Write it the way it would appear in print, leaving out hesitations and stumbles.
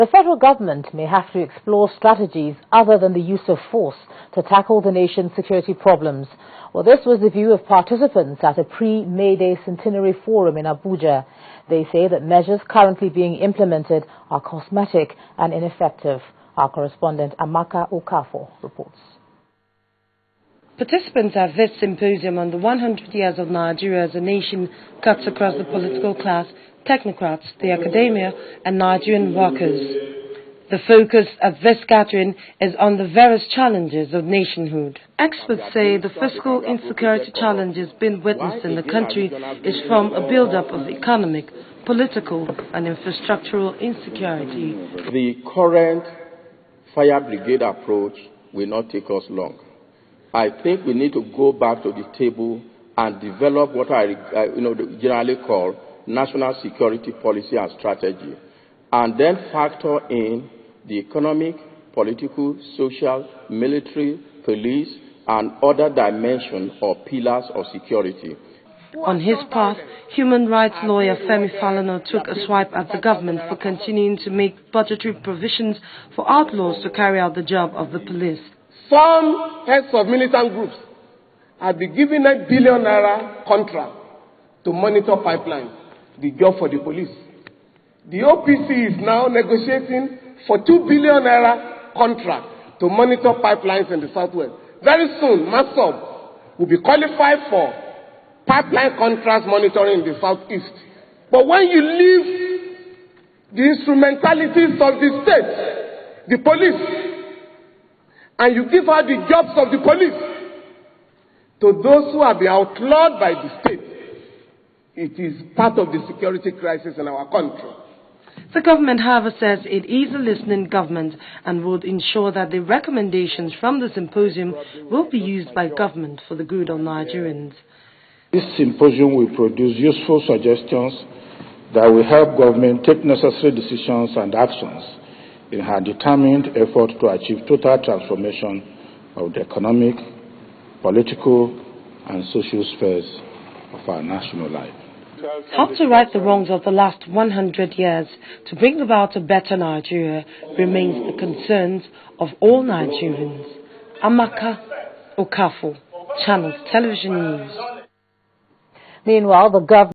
The federal government may have to explore strategies other than the use of force to tackle the nation's security problems. Well, this was the view of participants at a pre-May Day Centenary Forum in Abuja. They say that measures currently being implemented are cosmetic and ineffective. Our correspondent Amaka Okafor reports. Participants at this symposium on the 100 years of Nigeria as a nation cuts across the political class, technocrats, the academia and Nigerian workers. The focus of this gathering is on the various challenges of nationhood. Experts say the fiscal insecurity challenges being witnessed in the country is from a build-up of economic, political and infrastructural insecurity. The current fire brigade approach will not take us long. I think we need to go back to the table and develop what I generally call national security policy and strategy, and then factor in the economic, political, social, military, police, and other dimensions or pillars of security. On his part, human rights lawyer Femi Falana took a swipe at the government for continuing to make budgetary provisions for outlaws to carry out the job of the police. Some heads of militant groups have been given a billion naira contract to monitor pipelines, the job for the police. The OPC is now negotiating for 2 billion naira contract to monitor pipelines in the southwest. Very soon, MASSOB will be qualified for pipeline contracts monitoring in the southeast. But when you leave the instrumentalities of the state, the police, and you give her the jobs of the police to those who have been outlawed by the state, it is part of the security crisis in our country. The government, however, says it is a listening government and would ensure that the recommendations from the symposium will be used by government for the good of Nigerians. This symposium will produce useful suggestions that will help government take necessary decisions and actions in her determined effort to achieve total transformation of the economic, political, and social spheres of our national life. How to right the wrongs of the last 100 years to bring about a better Nigeria remains the concerns of all Nigerians. Amaka Okafor, Channels Television News. Meanwhile, the government